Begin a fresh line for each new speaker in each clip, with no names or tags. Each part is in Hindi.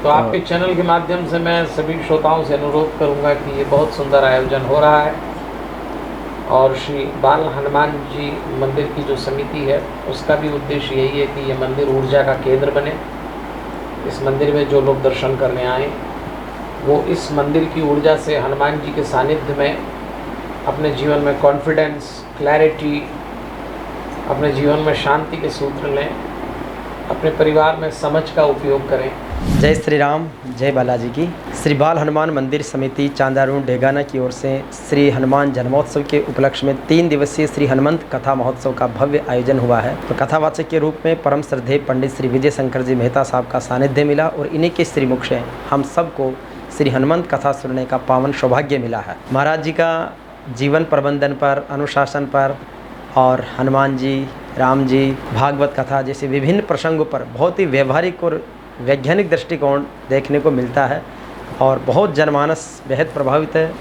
तो आपके चैनल के माध्यम से मैं सभी श्रोताओं से अनुरोध करूंगा कि ये बहुत सुंदर आयोजन हो रहा है और श्री बाल हनुमान जी मंदिर की जो समिति है उसका भी उद्देश्य यही है कि ये मंदिर ऊर्जा का केंद्र बने। इस मंदिर में जो लोग दर्शन करने आए वो इस मंदिर की ऊर्जा से हनुमान जी के सानिध्य में अपने जीवन में कॉन्फिडेंस, क्लैरिटी, अपने जीवन में शांति के सूत्र लें, अपने परिवार में समझ का उपयोग करें।
जय श्री राम, जय बालाजी की। श्री बाल हनुमान मंदिर समिति चांदारूण डेगाना की ओर से श्री हनुमान जन्मोत्सव के उपलक्ष्य में 3 दिवसीय श्री हनुमंत कथा महोत्सव का भव्य आयोजन हुआ है। तो कथावाचक के रूप में परम श्रद्धेय पंडित श्री विजय शंकर जी मेहता साहब का सानिध्य मिला और इन्हीं के श्रीमुख से हम सबको श्री हनुमंत कथा सुनने का पावन सौभाग्य मिला है। महाराज जी का जीवन प्रबंधन पर, अनुशासन पर और हनुमान जी, राम जी, भागवत कथा जैसे विभिन्न प्रसंगों पर बहुत ही व्यवहारिक और वैज्ञानिक दृष्टिकोण देखने को मिलता है और बहुत जनमानस बेहद प्रभावित है।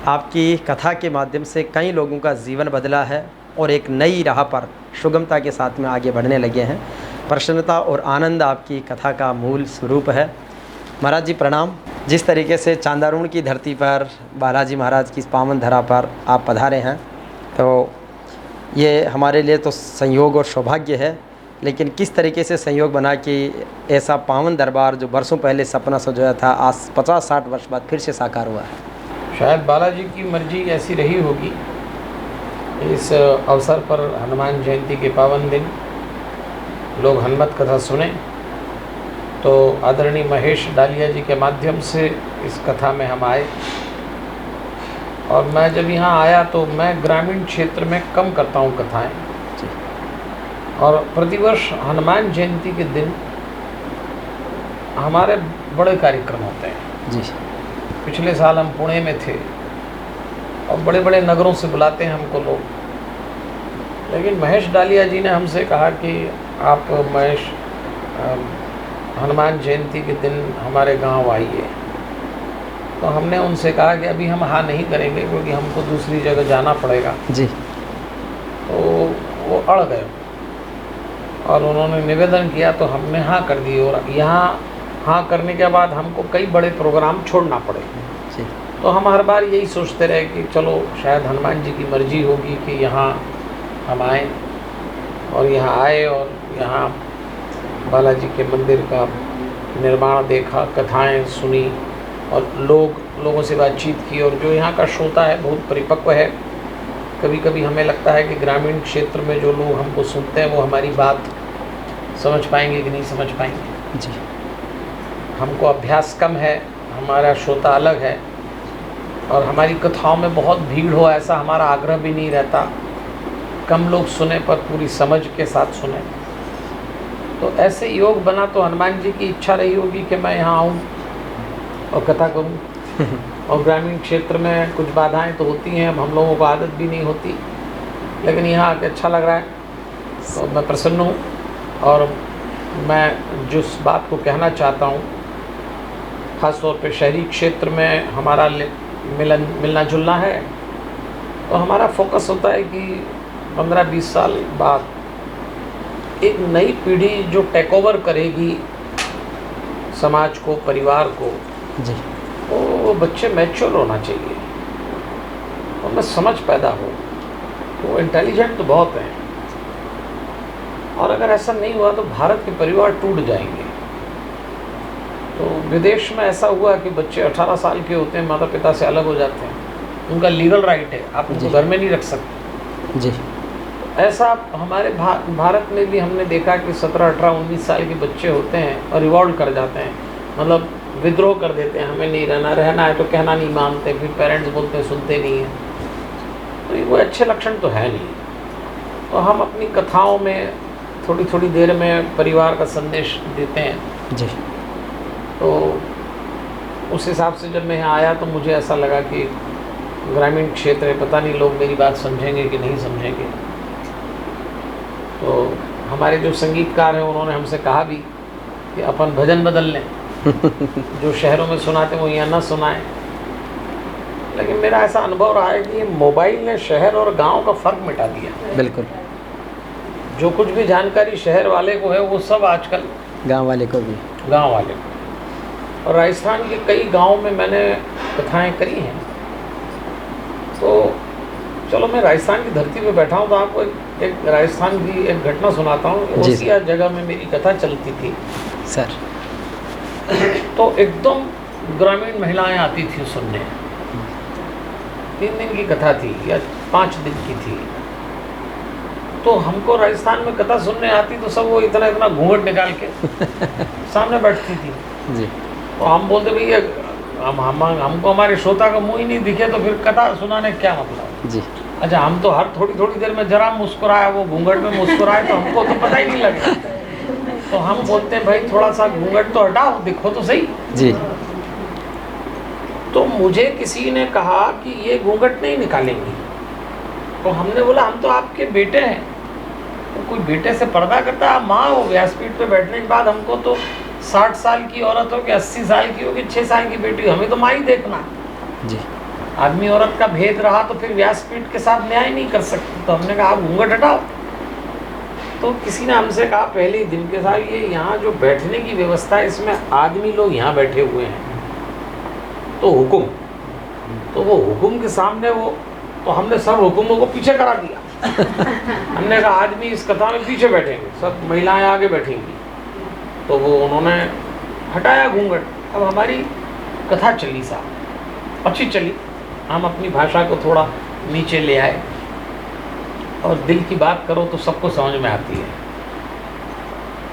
आपकी कथा के माध्यम से कई लोगों का जीवन बदला है और एक नई राह पर सुगमता के साथ में आगे बढ़ने लगे हैं। प्रसन्नता और आनंद आपकी कथा का मूल स्वरूप है। महाराज जी प्रणाम। जिस तरीके से चांदारूण की धरती पर बालाजी महाराज की इस पावन धरा पर आप पधारे हैं तो ये हमारे लिए तो संयोग और सौभाग्य है, लेकिन किस तरीके से संयोग बना कि ऐसा पावन दरबार जो वर्षों पहले सपना सजाया था आज 50-60 वर्ष बाद फिर से साकार हुआ है।
शायद बालाजी की मर्जी ऐसी रही होगी। इस अवसर पर हनुमान जयंती के पावन दिन लोग हनुमत कथा सुने तो आदरणीय महेश डालिया जी के माध्यम से इस कथा में हम आए और मैं जब यहाँ आया तो मैं ग्रामीण क्षेत्र में कम करता हूँ कथाएं और प्रतिवर्ष हनुमान जयंती के दिन हमारे बड़े कार्यक्रम होते हैं
जी।
पिछले साल हम पुणे में थे और बड़े बड़े नगरों से बुलाते हैं हमको लोग, लेकिन महेश डालिया जी ने हमसे कहा कि आप महेश हनुमान जयंती के दिन हमारे गांव आइए। तो हमने उनसे कहा कि अभी हम हाँ नहीं करेंगे क्योंकि हमको दूसरी जगह जाना पड़ेगा
जी।
तो वो अड़ गए और उन्होंने निवेदन किया तो हमने हाँ कर दी और यहाँ हाँ करने के बाद हमको कई बड़े प्रोग्राम छोड़ना पड़े। तो हम हर बार यही सोचते रहे कि चलो शायद हनुमान जी की मर्जी होगी कि यहाँ हम आए और यहाँ आए और यहाँ बालाजी के मंदिर का निर्माण देखा, कथाएं सुनी और लोगों से बातचीत की और जो यहाँ का श्रोता है बहुत परिपक्व है। कभी कभी हमें लगता है कि ग्रामीण क्षेत्र में जो लोग हमको सुनते हैं वो हमारी बात समझ पाएंगे कि नहीं समझ पाएंगे
जी।
हमको अभ्यास कम है, हमारा श्रोता अलग है और हमारी कथाओं में बहुत भीड़ हो ऐसा हमारा आग्रह भी नहीं रहता। कम लोग सुने पर पूरी समझ के साथ सुने। तो ऐसे योग बना तो हनुमान जी की इच्छा रही होगी कि मैं यहाँ आऊँ और कथा करूँ और ग्रामीण क्षेत्र में कुछ बाधाएं तो होती हैं, हम लोगों को आदत भी नहीं होती, लेकिन यहाँ आके अच्छा लग रहा है तो मैं प्रसन्न हूँ। और मैं जिस बात को कहना चाहता हूँ ख़ास तौर पे शहरी क्षेत्र में हमारा मिलना जुलना है तो हमारा फोकस होता है कि 15-20 साल बाद एक नई पीढ़ी जो टेक ओवर करेगी समाज को, परिवार को
जी।
वो बच्चे मैच्योर होना चाहिए और उनमें समझ पैदा हो। वो इंटेलिजेंट तो बहुत हैं और अगर ऐसा नहीं हुआ तो भारत के परिवार टूट जाएंगे। तो विदेश में ऐसा हुआ कि बच्चे 18 साल के होते हैं, माता पिता से अलग हो जाते हैं, उनका लीगल राइट है, आप उनको घर में नहीं रख सकते
जी।
ऐसा हमारे भारत में भी हमने देखा कि 17, 18, 19 साल के बच्चे होते हैं और रिवॉल्ट कर जाते हैं, मतलब विद्रोह कर देते हैं, हमें नहीं रहना है तो कहना नहीं मानते, फिर पेरेंट्स बोलते हैं सुनते नहीं हैं। तो ये वो अच्छे लक्षण तो है नहीं। तो हम अपनी कथाओं में थोड़ी थोड़ी देर में परिवार का संदेश देते हैं
जी।
तो उस हिसाब से जब मैं यहाँ आया तो मुझे ऐसा लगा कि ग्रामीण क्षेत्र है, पता नहीं लोग मेरी बात समझेंगे कि नहीं समझेंगे। तो हमारे जो संगीतकार हैं उन्होंने हमसे कहा भी कि अपन भजन बदल लें जो शहरों में सुनाते हैं वो यहाँ ना सुनाएं। लेकिन मेरा ऐसा अनुभव रहा है कि मोबाइल ने शहर और गांव का फ़र्क मिटा दिया।
बिल्कुल।
जो कुछ भी जानकारी शहर वाले को है वो सब आजकल
गांव वाले को भी।
गांव वाले को और राजस्थान के कई गांव में मैंने कथाएं करी हैं। तो चलो मैं राजस्थान की धरती पे बैठा हूँ तो आपको एक राजस्थान की एक घटना सुनाता हूँ।
जी।
उसी जगह में मेरी कथा चलती थी
सर।
तो एकदम ग्रामीण महिलाएं आती थी सुनने। 3 दिन की कथा थी या 5 दिन की थी। तो हमको राजस्थान में कथा सुनने आती तो सब वो इतना इतना घूंघट निकाल के सामने बैठती थी।
जी।
तो हम बोलते भैया हमको हमारे श्रोता का मुंह ही नहीं दिखे तो फिर कथा सुनाने क्या मतलब।
जी।
अच्छा, हम तो हर थोड़ी थोड़ी देर में जरा मुस्कुराए, वो घूंघट में मुस्कुराए तो हमको तो पता ही नहीं लगे। तो हम बोलते हैं भाई थोड़ा सा घूंघट तो हटाओ, दिखो तो सही।
जी।
तो मुझे किसी ने कहा कि ये घूंघट नहीं निकालेंगी। तो हमने बोला हम तो आपके बेटे हैं। तो कोई बेटे से पर्दा करता है? माँ हो व्यासपीठ पे बैठने के बाद हमको तो 60 साल की औरत हो कि 80 साल की हो कि 6 साल की बेटी हो, हमें तो माँ ही देखना।
जी।
आदमी औरत का भेद रहा तो फिर व्यासपीठ के साथ न्याय नहीं कर सकते। तो हमने कहा आप घूंघट हटाओ। तो किसी ने हमसे कहा पहले ही दिन के साथ, ये यहाँ जो बैठने की व्यवस्था है इसमें आदमी लोग यहाँ बैठे हुए हैं तो हुक्म, तो वो हुक्म के सामने वो, तो हमने सब हुक्मों को पीछे करा दिया। हमने कहा आदमी इस कथा में पीछे बैठेंगे, सब महिलाएं आगे बैठेंगी। तो वो उन्होंने हटाया घूंघट। अब हमारी कथा चली साहब, अच्छी चली। हम अपनी भाषा को थोड़ा नीचे ले आए और दिल की बात करो तो सबको समझ में आती है।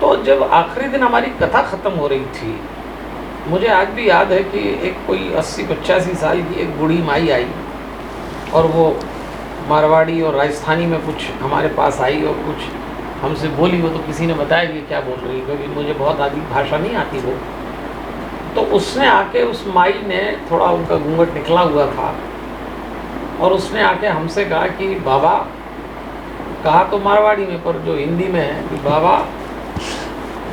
तो जब आखिरी दिन हमारी कथा ख़त्म हो रही थी, मुझे आज भी याद है कि एक कोई 80-85 साल की एक बूढ़ी माई आई और वो मारवाड़ी और राजस्थानी में कुछ हमारे पास आई और कुछ हमसे बोली। वो तो किसी ने बताया कि क्या बोल रही है, क्योंकि मुझे बहुत आदि भाषा नहीं आती वो। तो उसने आके, उस माई ने, थोड़ा उनका घूंघट निकला हुआ था और उसने आके हमसे कहा कि बाबा, कहा तो मारवाड़ी में पर जो हिंदी में है कि बाबा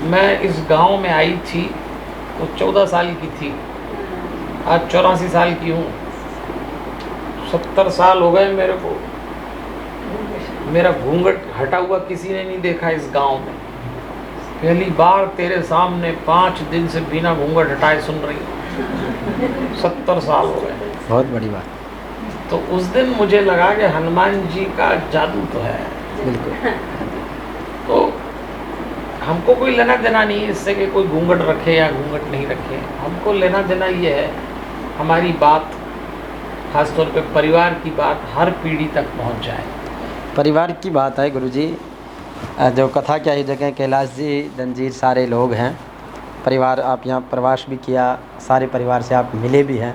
मैं इस गांव में आई थी तो 14 साल की थी, आज 84 साल की हूँ। 70 साल हो गए मेरे को, मेरा घूंघट हटा हुआ किसी ने नहीं देखा इस गांव में। पहली बार तेरे सामने 5 दिन से बिना घूंघट हटाए सुन रही हूँ। 70 साल हो गए।
बहुत बड़ी बात।
तो उस दिन मुझे लगा कि हनुमान जी का जादू तो है।
बिल्कुल।
तो हमको कोई लेना देना नहीं है इससे कि कोई घूंघट रखे या घूंघट नहीं रखे। हमको लेना देना ये है हमारी बात, खासतौर पे परिवार की बात हर पीढ़ी तक पहुंच जाए।
परिवार की बात है गुरुजी, जो कथा के आयोजक हैं कैलाश जी, दंजीर, सारे लोग हैं। परिवार, आप यहाँ प्रवास भी किया, सारे परिवार से आप मिले भी हैं।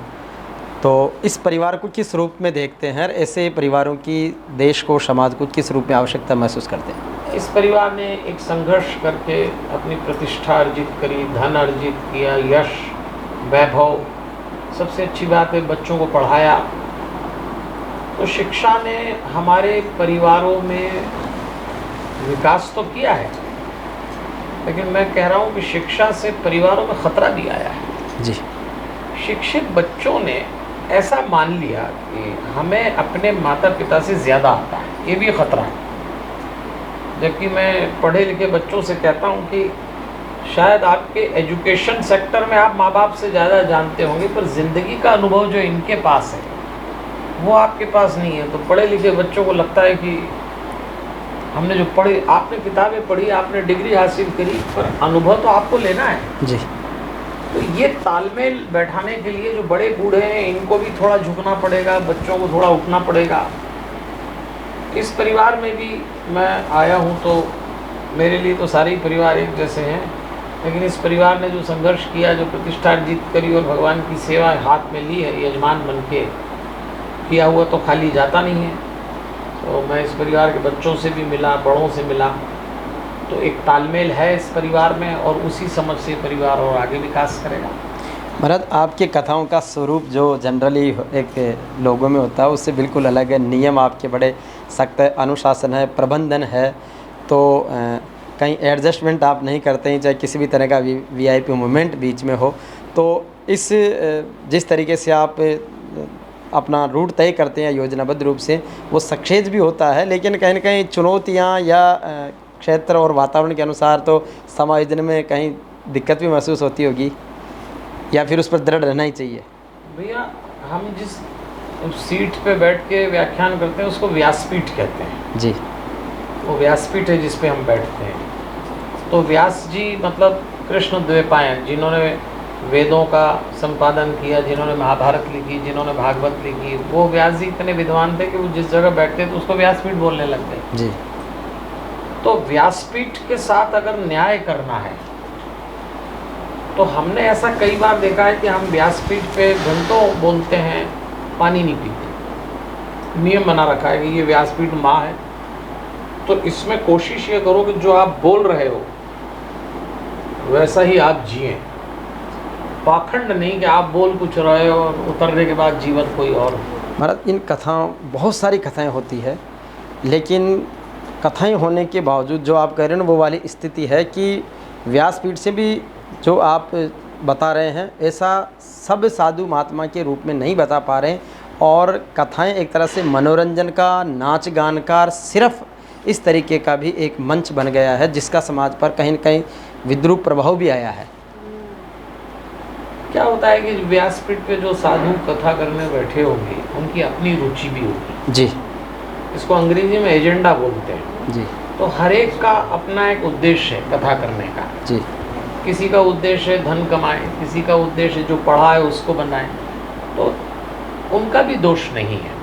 तो इस परिवार को किस रूप में देखते हैं? ऐसे परिवारों की देश को, समाज को किस रूप में आवश्यकता महसूस करते हैं?
इस परिवार ने एक संघर्ष करके अपनी प्रतिष्ठा अर्जित करी, धन अर्जित किया, यश, वैभव, सबसे अच्छी बात है बच्चों को पढ़ाया। तो शिक्षा ने हमारे परिवारों में विकास तो किया है, लेकिन मैं कह रहा हूँ कि शिक्षा से परिवारों में ख़तरा भी आया है।
जी।
शिक्षित बच्चों ने ऐसा मान लिया कि हमें अपने माता पिता से ज़्यादा आता है, ये भी ख़तरा है। जबकि मैं पढ़े लिखे बच्चों से कहता हूँ कि शायद आपके एजुकेशन सेक्टर में आप माँ बाप से ज़्यादा जानते होंगे, पर ज़िंदगी का अनुभव जो इनके पास है वो आपके पास नहीं है। तो पढ़े लिखे बच्चों को लगता है कि हमने जो पढ़े, आपने किताबें पढ़ी, आपने डिग्री हासिल करी, पर अनुभव तो आपको लेना है।
जी।
तो ये तालमेल बैठाने के लिए जो बड़े बूढ़े हैं इनको भी थोड़ा झुकना पड़ेगा, बच्चों को थोड़ा उठना पड़ेगा। इस परिवार में भी मैं आया हूँ तो मेरे लिए तो सारे ही परिवार एक जैसे हैं, लेकिन इस परिवार ने जो संघर्ष किया, जो प्रतिष्ठा अर्जित करी और भगवान की सेवा हाथ में ली है, यजमान बन के किया हुआ तो खाली जाता नहीं है। तो मैं इस परिवार के बच्चों से भी मिला, बड़ों से मिला, तो एक तालमेल है इस परिवार में और उसी समझ से परिवार और आगे विकास करेगा।
महाराज, आपके कथाओं का स्वरूप जो जनरली एक लोगों में होता है उससे बिल्कुल अलग है। नियम आपके बड़े सख्त है, अनुशासन है, प्रबंधन है, तो कहीं एडजस्टमेंट आप नहीं करते हैं, चाहे किसी भी तरह का वीआईपी मूवमेंट बीच में हो। तो इस जिस तरीके से आप अपना रूट तय करते हैं योजनाबद्ध रूप से, वो सक्सेस भी होता है, लेकिन कहीं ना कहीं चुनौतियाँ या क्षेत्र और वातावरण के अनुसार तो समायोजन में कहीं दिक्कत भी महसूस होती होगी। या फिर उस पर दृढ़ रहना ही चाहिए?
भैया, हम जिस सीट पे बैठ के व्याख्यान करते हैं उसको व्यासपीठ कहते हैं
जी।
वो व्यासपीठ है जिस पे हम बैठते हैं। तो व्यास जी मतलब कृष्ण द्वैपायन, जिन्होंने वेदों का संपादन किया, जिन्होंने महाभारत लिखी, जिन्होंने भागवत लिखी, वो व्यास जी इतने विद्वान थे कि वो जिस जगह बैठते तो उसको व्यासपीठ बोलने लग गए
जी।
तो व्यासपीठ के साथ अगर न्याय करना है तो हमने ऐसा कई बार देखा है कि हम व्यासपीठ पे घंटों बोलते हैं, पानी नहीं पीते। नियम बना रखा है कि ये व्यासपीठ माँ है, तो इसमें कोशिश ये करो कि जो आप बोल रहे हो वैसा ही आप जिए। पाखंड नहीं कि आप बोल कुछ रहे हो और उतरने के बाद जीवन कोई और हो।
महाराज, इन कथाओं, बहुत सारी कथाएं होती है, लेकिन कथाएं होने के बावजूद जो आप कह रहे हैं ना वो वाली स्थिति है कि व्यासपीठ से भी जो आप बता रहे हैं ऐसा सब साधु महात्मा के रूप में नहीं बता पा रहे हैं, और कथाएं एक तरह से मनोरंजन का, नाच गान का, सिर्फ इस तरीके का भी एक मंच बन गया है जिसका समाज पर कहीं न कहीं विद्रूप प्रभाव भी आया है।
क्या होता है कि व्यासपीठ पे जो साधु कथा करने बैठे होंगे उनकी अपनी रुचि भी होगी
जी।
इसको अंग्रेजी में एजेंडा बोलते हैं
जी।
तो हर एक का अपना एक उद्देश्य है कथा करने का।
जी।
किसी का उद्देश्य है धन कमाए, किसी का उद्देश्य जो पढ़ा है उसको बनाए, तो उनका भी दोष नहीं है।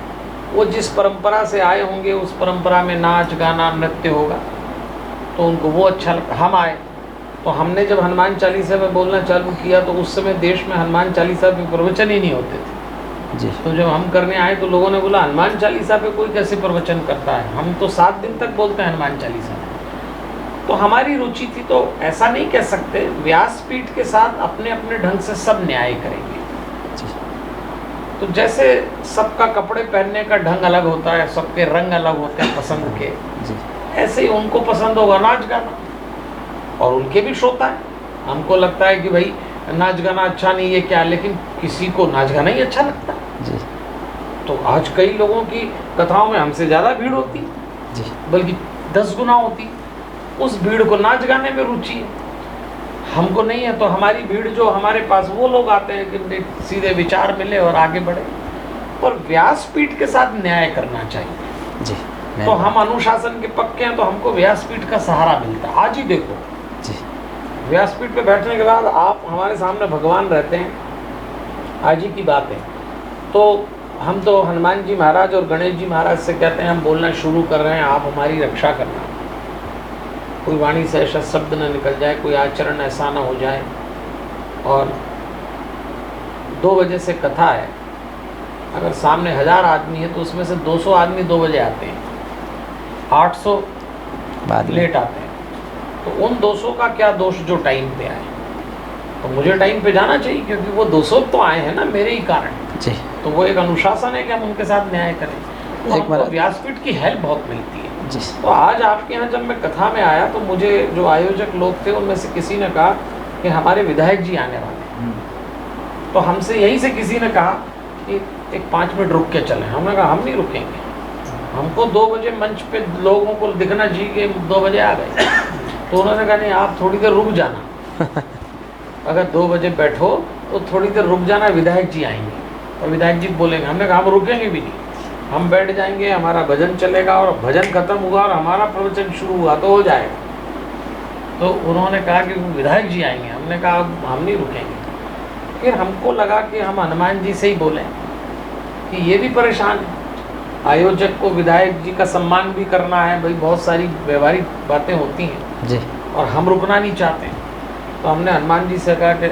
वो जिस परंपरा से आए होंगे उस परंपरा में नाच गाना नृत्य होगा तो उनको वो अच्छा लगता। हम आए तो हमने जब हनुमान चालीसा में बोलना चालू किया तो उस समय देश में हनुमान चालीसा पे प्रवचन ही नहीं होते थे
जी।
तो जब हम करने आए तो लोगों ने बोला हनुमान चालीसा पे कोई कैसे प्रवचन करता है, हम तो 7 दिन तक बोलते हैं हनुमान चालीसा। तो हमारी रुचि थी, तो ऐसा नहीं कह सकते। व्यासपीठ के साथ अपने अपने ढंग से सब न्याय करेंगे। तो जैसे सबका कपड़े पहनने का ढंग अलग होता है, सबके रंग अलग होते हैं पसंद के, ऐसे ही उनको पसंद होगा नाच गाना, और उनके भी श्रोता है। हमको लगता है कि भाई नाच गाना अच्छा नहीं है क्या, लेकिन किसी को नाच गाना ही अच्छा लगता है
जी।
तो आज कई लोगों की कथाओं में हमसे ज़्यादा भीड़ होती
जी।
बल्कि 10 गुना होती। उस भीड़ को नाच गाने में रुचि है, हमको नहीं है। तो हमारी भीड़ जो हमारे पास वो लोग आते हैं कि सीधे विचार मिले और आगे बढ़े। और व्यासपीठ के साथ न्याय करना चाहिए
जी।
तो हम अनुशासन के पक्के हैं, तो हमको व्यासपीठ का सहारा मिलता है। आज ही देखो
जी।
व्यासपीठ पे बैठने के बाद आप हमारे सामने भगवान रहते हैं। आज ही की बात है, तो हम तो हनुमान जी महाराज और गणेश जी महाराज से कहते हैं हम बोलना शुरू कर रहे हैं, आप हमारी रक्षा करना, कोई वाणी से ऐसा शब्द न निकल जाए, कोई आचरण ऐसा ना हो जाए। और 2 बजे से कथा है, अगर सामने 1000 आदमी है तो उसमें से 200 आदमी 2 बजे आते हैं, 800
बाद
लेट आते हैं। तो उन 200 का क्या दोष जो टाइम पे आए? तो मुझे टाइम पे जाना चाहिए क्योंकि वो 200 तो आए हैं ना मेरे ही कारण।
जी।
तो वो एक अनुशासन है कि हम उनके साथ न्याय करें। तो
एक
हमको
बार
व्यासपीठ की हेल्प बहुत मिलती है।
जी।
तो आज आपके यहाँ जब मैं कथा में आया तो मुझे जो आयोजक लोग थे उनमें से किसी ने कहा कि हमारे विधायक जी आने वाले हैं। तो हमसे यहीं से किसी ने कहा कि एक 5 मिनट रुक के चलें। हमने कहा हम नहीं रुकेंगे, हमको 2 बजे मंच पे लोगों को दिखना चाहिए कि 2 बजे आ गए। तो उन्होंने कहा नहीं, आप थोड़ी देर रुक जाना, अगर 2 बजे बैठो तो थोड़ी देर रुक जाना, विधायक जी आएंगे और विधायक जी बोलेंगे। हमने कहा हम रुकेंगे भी नहीं, हम बैठ जाएंगे, हमारा भजन चलेगा और भजन खत्म हुआ और हमारा प्रवचन शुरू हुआ तो हो जाएगा। तो उन्होंने कहा कि विधायक जी आएंगे। हमने कहा हम नहीं रुकेंगे। फिर हमको लगा कि हम हनुमान जी से ही बोलें कि ये भी परेशान है, आयोजक को विधायक जी का सम्मान भी करना है, भाई बहुत सारी व्यवहारिक बातें होती हैं
जी।
और हम रुकना नहीं चाहते। तो हमने हनुमान जी से कहा कि,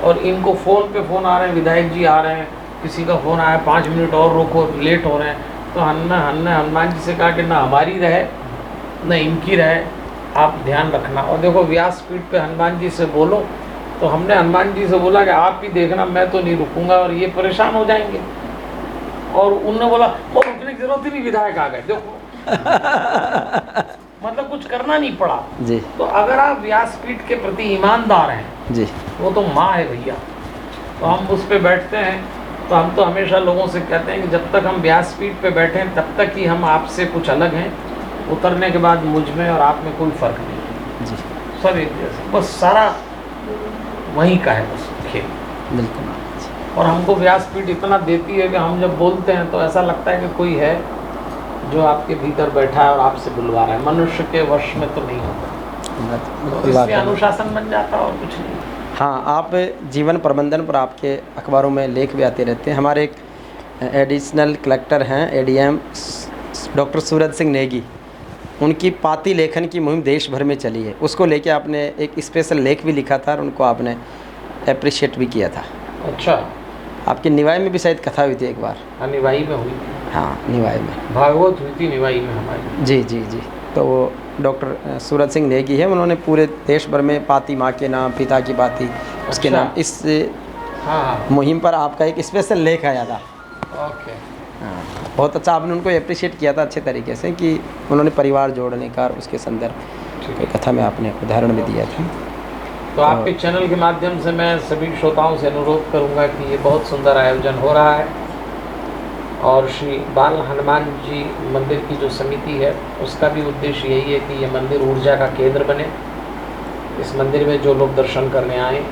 और इनको फ़ोन पे फ़ोन आ रहे हैं, विधायक जी आ रहे हैं, किसी का फ़ोन आया 5 मिनट और रोको, लेट हो रहे हैं। तो हमने हनुमान जी से कहा कि ना हमारी रहे न इनकी रहे, आप ध्यान रखना। और देखो व्यासपीठ पे हनुमान जी से बोलो, तो हमने हनुमान जी से बोला कि आप ही देखना, मैं तो नहीं रुकूंगा और ये परेशान हो जाएंगे। और उनने बोला वो रुकने की जरूरत ही नहीं, विधायक आ गए। देखो मतलब कुछ करना नहीं पड़ा
जी।
तो अगर आप व्यासपीठ के प्रति ईमानदार हैं
जी।
वो तो माँ है भैया। तो हम उस पर बैठते हैं। तो हम तो हमेशा लोगों से कहते हैं कि जब तक हम व्यासपीठ पे बैठे हैं तब तक ही हम आपसे कुछ अलग हैं, उतरने के बाद मुझ में और आप में कोई फ़र्क नहीं है
जी।
सब एक जैसे, बस सारा वहीं का है बस खेल।
बिल्कुल महाराज जी।
और हमको व्यासपीठ इतना देती है कि हम जब बोलते हैं तो ऐसा लगता है कि कोई है जो आपके भीतर बैठा है और आपसे बुलवा रहा है। मनुष्य के वश में तो नहीं होता, तो इसलिए अनुशासन बन जाता और कुछ नहीं।
हाँ, आप जीवन प्रबंधन पर आपके अखबारों में लेख भी आते रहते हैं। हमारे एक एडिशनल कलेक्टर हैं एडीएम डॉक्टर सूरज सिंह नेगी, उनकी पाती लेखन की मुहिम देश भर में चली है। उसको लेके आपने एक स्पेशल लेख भी लिखा था और उनको आपने अप्रिशिएट भी किया था।
अच्छा,
आपकी निवाई में भी शायद कथा हुई थी एक बार।
हाँ, निवाई में हुई थी।
हाँ, निवाई में
भागवत हुई थी निवाई में हमारी।
जी जी जी। तो वो डॉक्टर सूरज सिंह नेगी है, उन्होंने पूरे देश भर में पाती माँ के नाम, पिता की पाती उसके
अच्छा।
नाम, इस
हाँ,
मुहिम पर आपका एक स्पेशल लेख आया था।
ओके।
हाँ, बहुत अच्छा आपने उनको अप्रिशिएट किया था अच्छे तरीके से कि उन्होंने परिवार जोड़ने का और उसके संदर्भ
ठीक है।
कथा में आपने उदाहरण भी दिया था।
तो आपके चैनल के माध्यम से मैं सभी श्रोताओं से अनुरोध करूंगा कि ये बहुत सुंदर आयोजन हो रहा है और श्री बाल हनुमान जी मंदिर की जो समिति है उसका भी उद्देश्य यही है कि ये मंदिर ऊर्जा का केंद्र बने। इस मंदिर में जो लोग दर्शन करने आए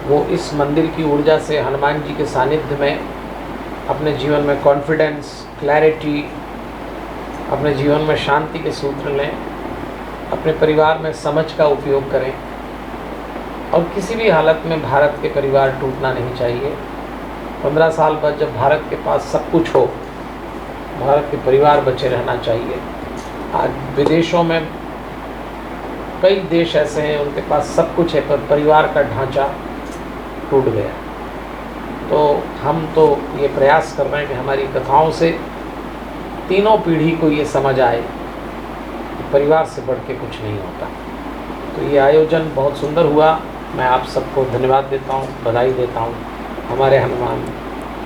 वो इस मंदिर की ऊर्जा से हनुमान जी के सानिध्य में अपने जीवन में कॉन्फिडेंस, क्लैरिटी, अपने जीवन में शांति के सूत्र लें, अपने परिवार में समझ का उपयोग करें और किसी भी हालत में भारत के परिवार टूटना नहीं चाहिए। 15 साल बाद जब भारत के पास सब कुछ हो, भारत के परिवार बचे रहना चाहिए। आज विदेशों में कई देश ऐसे हैं उनके पास सब कुछ है पर परिवार का ढांचा टूट गया। तो हम तो ये प्रयास कर रहे हैं कि हमारी कथाओं से तीनों पीढ़ी को ये समझ आए कि परिवार से बढ़ के कुछ नहीं होता। तो ये आयोजन बहुत सुंदर हुआ। मैं आप सबको धन्यवाद देता हूँ, बधाई देता हूँ। हमारे हनुमान,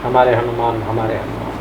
हमारे हनुमान, हमारे हनुमान।